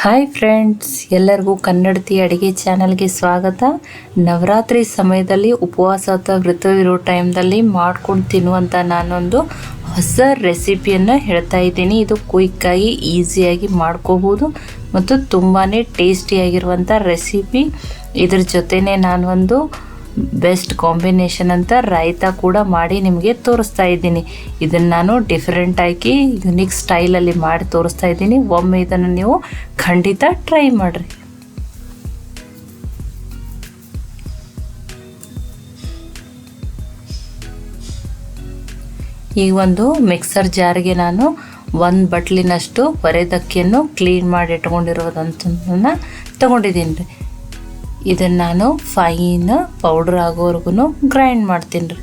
Hi friends, ಎಲ್ಲರಿಗೂ ಕನ್ನಡತಿ ಅಡುಗೆ ಚಾನಲ್ಗೆ ಸ್ವಾಗತ. ನವರಾತ್ರಿ ಸಮಯದಲ್ಲಿ ಉಪವಾಸ ಅಥವಾ ವ್ರತವಿರೋ ಟೈಮ್ದಲ್ಲಿ ಮಾಡ್ಕೊಂಡು ತಿನ್ನುವಂಥ ನಾನೊಂದು ಹೊಸ ರೆಸಿಪಿಯನ್ನು ಹೇಳ್ತಾ ಇದ್ದೀನಿ. ಇದು ಕ್ವಿಕ್ಕಾಗಿ ಈಸಿಯಾಗಿ ಮಾಡ್ಕೋಬೋದು ಮತ್ತು ತುಂಬಾ ಟೇಸ್ಟಿಯಾಗಿರುವಂಥ ರೆಸಿಪಿ. ಇದ್ರ ಜೊತೆನೇ ನಾನೊಂದು ಬೆಸ್ಟ್ ಕಾಂಬಿನೇಷನ್ ಅಂತ ರಾಯ್ತಾ ಕೂಡ ಮಾಡಿ ನಿಮಗೆ ತೋರಿಸ್ತಾ ಇದ್ದೀನಿ. ಇದನ್ನು ನಾನು ಡಿಫ್ರೆಂಟಾಗಿ ಯುನಿಕ್ ಸ್ಟೈಲಲ್ಲಿ ಮಾಡಿ ತೋರಿಸ್ತಾ ಇದ್ದೀನಿ. ಒಮ್ಮೆ ಇದನ್ನು ನೀವು ಖಂಡಿತ ಟ್ರೈ ಮಾಡಿರಿ. ಈ ಒಂದು ಮಿಕ್ಸರ್ ಜಾರ್ಗೆ ನಾನು ಒಂದು ಬಟ್ಲಿನಷ್ಟು ಬರೆದಕ್ಕಿಯನ್ನು ಕ್ಲೀನ್ ಮಾಡಿ ಇಟ್ಕೊಂಡಿರೋದಂತನ್ನ ತಗೊಂಡಿದ್ದೀನಿ ರೀ. ಇದನ್ನು ನಾನು ಫೈನ್ ಪೌಡ್ರ್ ಆಗೋವರೆಗೂ ಗ್ರೈಂಡ್ ಮಾಡ್ತೀನಿ ರೀ.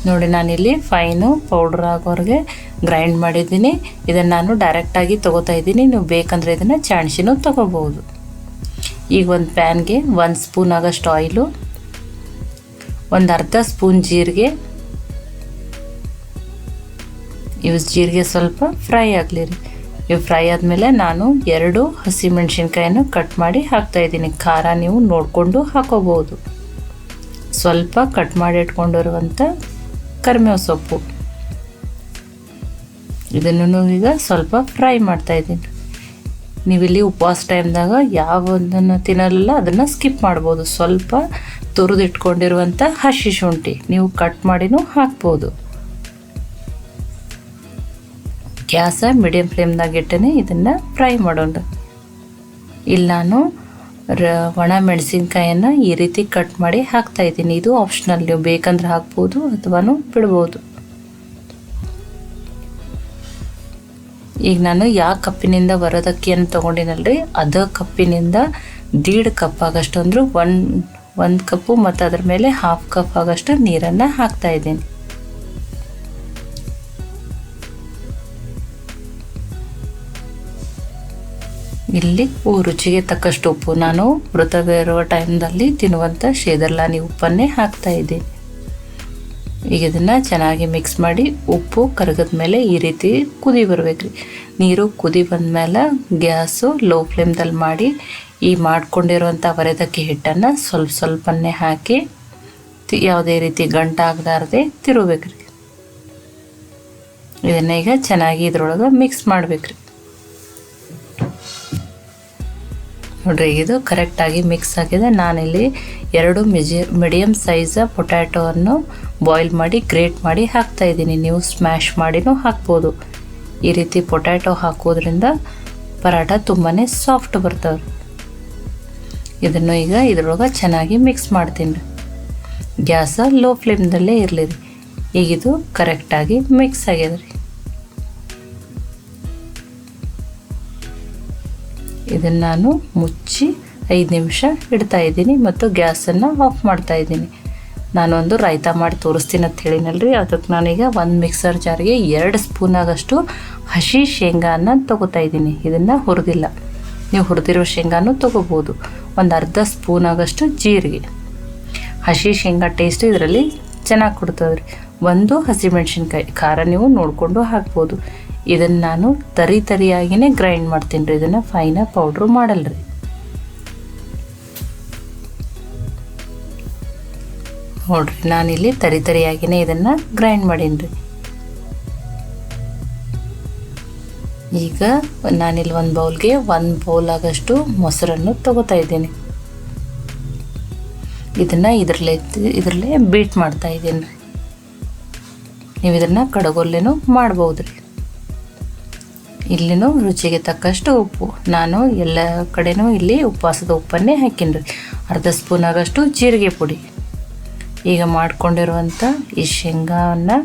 ನೋಡಿ, ನಾನಿಲ್ಲಿ ಫೈನು ಪೌಡ್ರ್ ಆಗೋವರೆಗೆ ಗ್ರೈಂಡ್ ಮಾಡಿದ್ದೀನಿ. ಇದನ್ನು ನಾನು ಡೈರೆಕ್ಟಾಗಿ ತೊಗೋತಾ ಇದ್ದೀನಿ. ನೀವು ಬೇಕಂದರೆ ಇದನ್ನು ಚಾಣಿಸಿನೂ ತೊಗೋಬೋದು. ಈಗ ಒಂದು ಪ್ಯಾನ್ಗೆ 1 ಸ್ಪೂನ್ ಆಗೋಷ್ಟು ಆಯಿಲು, ಒಂದು ಅರ್ಧ ಸ್ಪೂನ್ ಜೀರಿಗೆ. ಇವು ಜೀರಿಗೆ ಸ್ವಲ್ಪ ಫ್ರೈ ಆಗಲಿ ರೀ. ಇವು ಫ್ರೈ ಆದಮೇಲೆ ನಾನು 2 ಹಸಿಮೆಣ್ಸಿನ್ಕಾಯನ್ನು ಕಟ್ ಮಾಡಿ ಹಾಕ್ತಾಯಿದ್ದೀನಿ. ಖಾರ ನೀವು ನೋಡಿಕೊಂಡು ಹಾಕೋಬೋದು. ಸ್ವಲ್ಪ ಕಟ್ ಮಾಡಿ ಇಟ್ಕೊಂಡಿರುವಂಥ ಕರಿಬೇವು ಸೊಪ್ಪು, ಇದನ್ನು ಈಗ ಸ್ವಲ್ಪ ಫ್ರೈ ಮಾಡ್ತಾಯಿದ್ದೀನಿ. ನೀವಿಲ್ಲಿ ಉಪವಾಸ ಟೈಮ್ದಾಗ ಯಾವುದನ್ನು ತಿನ್ನಲ್ಲ ಅದನ್ನು ಸ್ಕಿಪ್ ಮಾಡ್ಬೋದು. ಸ್ವಲ್ಪ ತುರಿದಿಟ್ಕೊಂಡಿರುವಂಥ ಹಸಿ ಶುಂಠಿ ನೀವು ಕಟ್ ಮಾಡಿನೂ ಹಾಕ್ಬೋದು. ಗ್ಯಾಸ ಮೀಡಿಯಮ್ ಫ್ಲೇಮ್ದಾಗ ಇಟ್ಟೇ ಇದನ್ನು ಫ್ರೈ ಮಾಡೋಣ. ಇಲ್ಲಿ ನಾನು ಒಣ ಮೆಣಸಿನ್ಕಾಯನ್ನು ಈ ರೀತಿ ಕಟ್ ಮಾಡಿ ಹಾಕ್ತಾಯಿದ್ದೀನಿ. ಇದು ಆಪ್ಷನಲ್, ನೀವು ಬೇಕಂದ್ರೆ ಹಾಕ್ಬೋದು ಅಥವಾ ಬಿಡ್ಬೋದು. ಈಗ ನಾನು ಯಾವ ಕಪ್ಪಿನಿಂದ ಬರೋದಕ್ಕಿಯನ್ನು ತೊಗೊಂಡಿನಲ್ರಿ, ಅದೇ ಕಪ್ಪಿನಿಂದ 1.5 ಕಪ್ ಆಗಷ್ಟು ಅಂದ್ರೆ ಒಂದು ಕಪ್ಪು ಮತ್ತು ಅದ್ರ ಮೇಲೆ 1/2 ಕಪ್ ಆಗಷ್ಟು ನೀರನ್ನು ಹಾಕ್ತಾಯಿದ್ದೀನಿ. ಇಲ್ಲಿ ರುಚಿಗೆ ತಕ್ಕಷ್ಟು ಉಪ್ಪು, ನಾನು ವ್ರತವಿರುವ ಟೈಮ್ದಲ್ಲಿ ತಿನ್ನುವಂಥ ಶೇದರ್ಲಾನಿ ಉಪ್ಪನ್ನೇ ಹಾಕ್ತಾಯಿದ್ದೀನಿ. ಈಗ ಇದನ್ನು ಚೆನ್ನಾಗಿ ಮಿಕ್ಸ್ ಮಾಡಿ ಉಪ್ಪು ಕರಗದ ಮೇಲೆ ಈ ರೀತಿ ಕುದಿ ಬರ್ಬೇಕ್ರಿ. ನೀರು ಕುದಿ ಬಂದಮೇಲೆ ಗ್ಯಾಸು ಲೋ ಫ್ಲೇಮ್ದಲ್ಲಿ ಮಾಡಿ ಈ ಮಾಡ್ಕೊಂಡಿರುವಂಥ ವರೆದಕ್ಕಿ ಹಿಟ್ಟನ್ನು ಸ್ವಲ್ಪನೇ ಹಾಕಿ ಯಾವುದೇ ರೀತಿ ಗಂಟಾಗಲಾರ್ದೆ ತಿರುಬೇಕ್ರಿ. ಇದನ್ನು ಈಗ ಚೆನ್ನಾಗಿ ಇದ್ರೊಳಗೆ ಮಿಕ್ಸ್ ಮಾಡಬೇಕ್ರಿ. ನೋಡ್ರಿ, ಇದು ಕರೆಕ್ಟಾಗಿ ಮಿಕ್ಸ್ ಆಗಿದೆ. ನಾನಿಲ್ಲಿ 2 ಮೀಡಿಯಮ್ ಸೈಜ್ ಪೊಟ್ಯಾಟೋವನ್ನು ಬಾಯ್ಲ್ ಮಾಡಿ ಗ್ರೇಟ್ ಮಾಡಿ ಹಾಕ್ತಾಯಿದ್ದೀನಿ. ನೀವು ಸ್ಮ್ಯಾಶ್ ಮಾಡಿನೂ ಹಾಕ್ಬೋದು. ಈ ರೀತಿ ಪೊಟ್ಯಾಟೊ ಹಾಕೋದ್ರಿಂದ ಪರಾಟ ತುಂಬಾ ಸಾಫ್ಟ್ ಬರ್ತವೆ. ಇದನ್ನು ಈಗ ಇದ್ರೊಳಗೆ ಚೆನ್ನಾಗಿ ಮಿಕ್ಸ್ ಮಾಡ್ತೀನಿ. ಗ್ಯಾಸ ಲೋ ಫ್ಲೇಮ್ದಲ್ಲೇ ಇರಲಿ ರೀ. ಈಗಿದು ಕರೆಕ್ಟಾಗಿ ಮಿಕ್ಸ್ ಆಗ್ಯದ ರೀ. ಇದನ್ನು ನಾನು ಮುಚ್ಚಿ 5 ನಿಮಿಷ ಇಡ್ತಾಯಿದ್ದೀನಿ ಮತ್ತು ಗ್ಯಾಸನ್ನು ಆಫ್ ಮಾಡ್ತಾಯಿದ್ದೀನಿ. ನಾನೊಂದು ರಾಯ್ತಾ ಮಾಡಿ ತೋರಿಸ್ತೀನಿ ಅಂತ ಹೇಳಿನಲ್ರಿ, ಅದಕ್ಕೆ ನಾನೀಗ ಒಂದು ಮಿಕ್ಸರ್ ಜಾರ್ಗೆ 2 ಸ್ಪೂನ್ ಆಗಷ್ಟು ಹಸಿ ಶೇಂಗಾನ ತೊಗೋತಾಯಿದ್ದೀನಿ. ಇದನ್ನು ಹುರಿದಿಲ್ಲ, ನೀವು ಹುರಿದಿರೋ ಶೇಂಗಾನು ತೊಗೋಬೋದು. ಒಂದು ಅರ್ಧ ಸ್ಪೂನ್ ಆಗಷ್ಟು ಜೀರಿಗೆ. ಹಸಿ ಶೇಂಗಾ ಟೇಸ್ಟ್ ಇದರಲ್ಲಿ ಚೆನ್ನಾಗಿ ಕೊಡ್ತದೆ ರೀ. 1 ಹಸಿಮೆಣ್ಸಿನ್ಕಾಯಿ, ಖಾರ ನೀವು ನೋಡಿಕೊಂಡು ಹಾಕ್ಬೋದು. ಇದನ್ನು ನಾನು ತರಿಯಾಗಿಯೇ ಗ್ರೈಂಡ್ ಮಾಡ್ತೀನಿ ರೀ. ಇದನ್ನು ಫೈನ ಪೌಡ್ರು ಮಾಡಲ್ರಿ. ನೋಡ್ರಿ, ನಾನಿಲ್ಲಿ ತರಿಯಾಗಿಯೇ ಇದನ್ನು ಗ್ರೈಂಡ್ ಮಾಡೀನಿ ರೀ. ಈಗ ನಾನಿಲ್ಲಿ ಒಂದು ಬೌಲ್ಗೆ 1 ಬೌಲ್ ಆಗಷ್ಟು ಮೊಸರನ್ನು ತೊಗೋತಾ ಇದ್ದೀನಿ. ಇದನ್ನು ಇದರಲ್ಲೇ ಬೀಟ್ ಮಾಡ್ತಾ ಇದ್ದೀನಿ ರೀ. ನೀವು ಇದನ್ನು ಕಡಗೊಲ್ಲೇನೂ ಮಾಡ್ಬೋದು ರೀ. ಇಲ್ಲಿನೂ ರುಚಿಗೆ ತಕ್ಕಷ್ಟು ಉಪ್ಪು, ನಾನು ಎಲ್ಲ ಕಡೆನೂ ಇಲ್ಲಿ ಉಪವಾಸದ ಉಪ್ಪನ್ನೇ ಹಾಕೀನಿ ರೀ. ಅರ್ಧ ಸ್ಪೂನ್ ಆಗಷ್ಟು ಜೀರಿಗೆ ಪುಡಿ. ಈಗ ಮಾಡ್ಕೊಂಡಿರುವಂಥ ಈ ಶೇಂಗಾವನ್ನು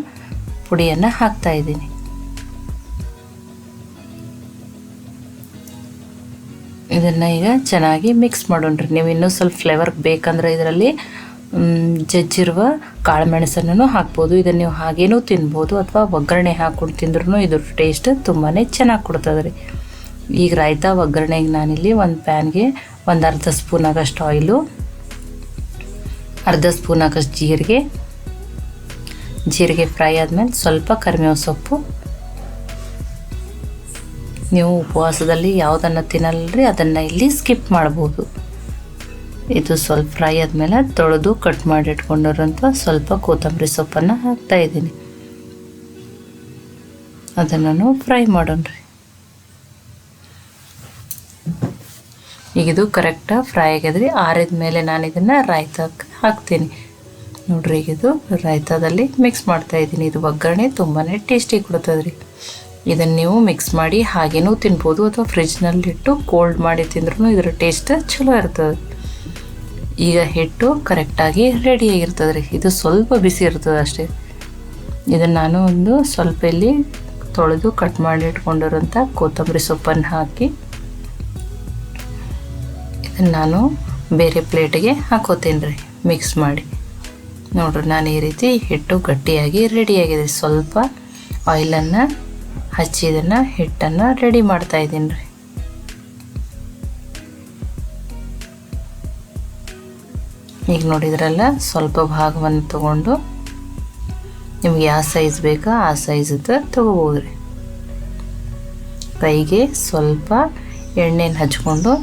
ಪುಡಿಯನ್ನು ಹಾಕ್ತಾಯಿದ್ದೀನಿ. ಇದನ್ನು ಈಗ ಚೆನ್ನಾಗಿ ಮಿಕ್ಸ್ ಮಾಡೋಣ್ರಿ. ನೀವು ಇನ್ನೂ ಸ್ವಲ್ಪ ಫ್ಲೇವರ್ ಬೇಕಂದ್ರೆ ಇದರಲ್ಲಿ ಜಜ್ಜಿರುವ ಕಾಳು ಮೆಣಸನ್ನು ಹಾಕ್ಬೋದು. ಇದನ್ನು ನೀವು ಹಾಗೇನೂ ತಿನ್ಬೋದು ಅಥವಾ ಒಗ್ಗರಣೆ ಹಾಕ್ಕೊಂಡು ತಿಂದ್ರೂ ಇದ್ರ ಟೇಸ್ಟ್ ತುಂಬಾ ಚೆನ್ನಾಗಿ ಕೊಡ್ತದೆ ರೀ. ಈಗ ರಾಯ್ತಾ ಒಗ್ಗರಣೆಗೆ ನಾನಿಲ್ಲಿ ಒಂದು ಪ್ಯಾನ್ಗೆ ಒಂದು ಅರ್ಧ ಸ್ಪೂನ್ ಆಗಷ್ಟು ಆಯಿಲು, ಅರ್ಧ ಸ್ಪೂನ್ ಆಗಷ್ಟು ಜೀರಿಗೆ, ಜೀರಿಗೆ ಫ್ರೈ ಆದಮೇಲೆ ಸ್ವಲ್ಪ ಕರಿಬೇವು ಸೊಪ್ಪು. ನೀವು ಉಪವಾಸದಲ್ಲಿ ಯಾವುದನ್ನು ತಿನ್ನಲ್ರಿ ಅದನ್ನು ಇಲ್ಲಿ ಸ್ಕಿಪ್ ಮಾಡ್ಬೋದು. ಇದು ಸ್ವಲ್ಪ ಫ್ರೈ ಆದಮೇಲೆ ತೊಳೆದು ಕಟ್ ಮಾಡಿ ಇಟ್ಕೊಂಡಿರೋಂಥ ಸ್ವಲ್ಪ ಕೊತ್ತಂಬರಿ ಸೊಪ್ಪನ್ನು ಹಾಕ್ತಾಯಿದ್ದೀನಿ. ಅದನ್ನು ಫ್ರೈ ಮಾಡೋಣ್ರಿ. ಈಗ ಇದು ಕರೆಕ್ಟಾಗಿ ಫ್ರೈ ಆಗ್ಯದ್ರಿ. ಆರಿದ ಮೇಲೆ ನಾನು ಇದನ್ನು ರಾಯ್ತಕ್ಕೆ ಹಾಕ್ತೀನಿ. ನೋಡ್ರಿ, ಈಗ ಇದು ರಾಯ್ತಾದಲ್ಲಿ ಮಿಕ್ಸ್ ಮಾಡ್ತಾಯಿದ್ದೀನಿ. ಇದು ಒಗ್ಗರಣೆ ತುಂಬಾ ಟೇಸ್ಟಿ ಕೊಡ್ತದೆ ರೀ. ಇದನ್ನು ನೀವು ಮಿಕ್ಸ್ ಮಾಡಿ ಹಾಗೇನೂ ತಿನ್ಬೋದು ಅಥವಾ ಫ್ರಿಜ್ನಲ್ಲಿಟ್ಟು ಕೋಲ್ಡ್ ಮಾಡಿ ತಿಂದ್ರೂ ಇದರ ಟೇಸ್ಟ್ ಚಲೋ ಇರ್ತದೆ. ಈಗ ಹಿಟ್ಟು ಕರೆಕ್ಟಾಗಿ ರೆಡಿಯಾಗಿರ್ತದೆ ರೀ. ಇದು ಸ್ವಲ್ಪ ಬಿಸಿ ಇರ್ತದೆ ಅಷ್ಟೇ. ಇದನ್ನು ನಾನು ಒಂದು ಸ್ವಲ್ಪ ಇಲ್ಲಿ ತೊಳೆದು ಕಟ್ ಮಾಡಿ ಇಟ್ಕೊಂಡಿರೋಂಥ ಕೊತ್ತಂಬರಿ ಸೊಪ್ಪನ್ನು ಹಾಕಿ ಇದನ್ನು ನಾನು ಬೇರೆ ಪ್ಲೇಟಿಗೆ ಹಾಕೋತೀನಿ ರೀ ಮಿಕ್ಸ್ ಮಾಡಿ. ನೋಡ್ರಿ, ನಾನು ಈ ರೀತಿ ಹಿಟ್ಟು ಗಟ್ಟಿಯಾಗಿ ರೆಡಿಯಾಗಿದೆ. ಸ್ವಲ್ಪ ಆಯಿಲನ್ನು ಹಚ್ಚಿ ಇದನ್ನು ಹಿಟ್ಟನ್ನು ರೆಡಿ ಮಾಡ್ತಾಯಿದ್ದೀನಿ ರೀ. ಈಗ ನೋಡಿದ್ರಲ್ಲ, ಸ್ವಲ್ಪ ಭಾಗವನ್ನು ತಗೊಂಡು ನಿಮ್ಗೆ ಯಾವ ಸೈಜ್ ಬೇಕೋ ಆ ಸೈಜದ್ದು ತಗೋಬೋದು ರೀ. ಕೈಗೆ ಸ್ವಲ್ಪ ಎಣ್ಣೆನ ಹಚ್ಕೊಂಡು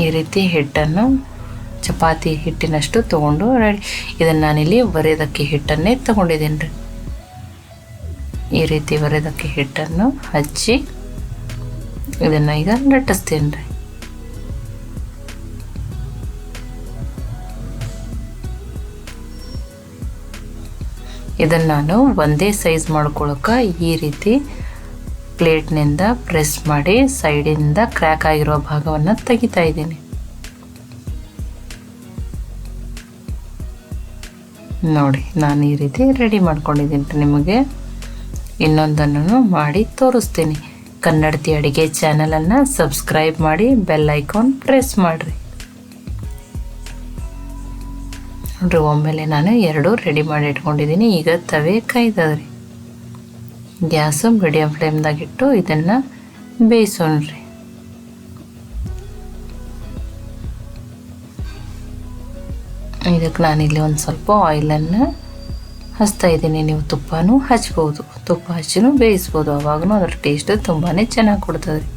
ಈ ರೀತಿ ಹಿಟ್ಟನ್ನು ಚಪಾತಿ ಹಿಟ್ಟಿನಷ್ಟು ತೊಗೊಂಡು ರೆಡಿ. ಇದನ್ನು ನಾನಿಲ್ಲಿ ಒರೆದಕ್ಕಿ ಹಿಟ್ಟನ್ನೇ ತೊಗೊಂಡಿದ್ದೀನಿ ರೀ. ಈ ರೀತಿ ಒರೆದಕ್ಕಿ ಹಿಟ್ಟನ್ನು ಹಚ್ಚಿ ಇದನ್ನು ಈಗ ಲಟ್ಟಿಸ್ತೀನಿ ರೀ. ಇದನ್ನು ನಾನು ಒಂದೇ ಸೈಜ್ ಮಾಡ್ಕೊಳ್ಳೋಕೆ ಈ ರೀತಿ ಪ್ಲೇಟ್ನಿಂದ ಪ್ರೆಸ್ ಮಾಡಿ ಸೈಡಿಂದ ಕ್ರ್ಯಾಕ್ ಆಗಿರೋ ಭಾಗವನ್ನು ತೆಗಿತಾ ಇದ್ದೀನಿ. ನೋಡಿ, ನಾನು ಈ ರೀತಿ ರೆಡಿ ಮಾಡ್ಕೊಂಡಿದ್ದೀನಿ. ನಿಮಗೆ ಇನ್ನೊಂದನ್ನು ಮಾಡಿ ತೋರಿಸ್ತೀನಿ. ಕನ್ನಡತಿ ಅಡುಗೆ ಚಾನಲನ್ನು ಸಬ್ಸ್ಕ್ರೈಬ್ ಮಾಡಿ, ಬೆಲ್ ಐಕಾನ್ ಪ್ರೆಸ್ ಮಾಡಿರಿ. ನೋಡ್ರಿ, ಒಮ್ಮೆಲೆ ನಾನು 2 ರೆಡಿ ಮಾಡಿ ಇಟ್ಕೊಂಡಿದ್ದೀನಿ. ಈಗ ತವೆ ಕಾಯ್ದದ್ರಿ. ಗ್ಯಾಸು ಮೀಡಿಯಮ್ ಫ್ಲೇಮ್ದಾಗಿಟ್ಟು ಇದನ್ನು ಬೇಯಿಸೋಣ್ರಿ. ಇದಕ್ಕೆ ನಾನಿಲ್ಲಿ ಒಂದು ಸ್ವಲ್ಪ ಆಯಿಲನ್ನು ಹಚ್ತಾ ಇದ್ದೀನಿ. ನೀವು ತುಪ್ಪನೂ ಹಚ್ಬೋದು, ತುಪ್ಪ ಹಚ್ಚಿನೂ ಬೇಯಿಸ್ಬೋದು. ಅವಾಗೂ ಅದ್ರ ಟೇಸ್ಟ್ ತುಂಬಾ ಚೆನ್ನಾಗಿ ಕೊಡ್ತದೆ ರೀ.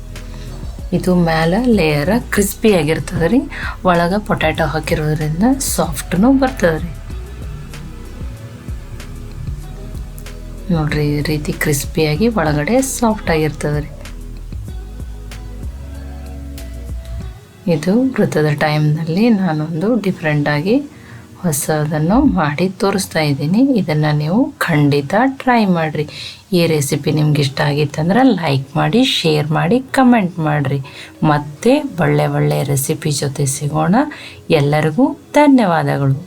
ಇದು ಮೇಲೆ ಲೇಯರ ಕ್ರಿಸ್ಪಿ ಆಗಿರ್ತದೆ ರೀ. ಒಳಗೆ ಪೊಟ್ಯಾಟೊ ಹಾಕಿರೋದ್ರಿಂದ ಸಾಫ್ಟ್ನೂ ಬರ್ತದೆ ರೀ. ನೋಡ್ರಿ, ಈ ರೀತಿ ಕ್ರಿಸ್ಪಿಯಾಗಿ ಒಳಗಡೆ ಸಾಫ್ಟ್ ಆಗಿರ್ತದೆ ರೀ. ಇದು ವೃತ್ತದ ಟೈಮ್ನಲ್ಲಿ ನಾನೊಂದು ಡಿಫ್ರೆಂಟಾಗಿ ಹೊಸದನ್ನು ಮಾಡಿ ತೋರಿಸ್ತಾ ಇದ್ದೀನಿ. ಇದನ್ನು ನೀವು ಖಂಡಿತ ಟ್ರೈ ಮಾಡಿರಿ. ಈ ರೆಸಿಪಿ ನಿಮ್ಗೆ ಇಷ್ಟ ಆಗಿತ್ತಂದ್ರೆ ಲೈಕ್ ಮಾಡಿ, ಶೇರ್ ಮಾಡಿ, ಕಮೆಂಟ್ ಮಾಡಿರಿ. ಮತ್ತೆ ಒಳ್ಳೆ ರೆಸಿಪಿ ಜೊತೆ ಸಿಗೋಣ. ಎಲ್ಲರಿಗೂ ಧನ್ಯವಾದಗಳು.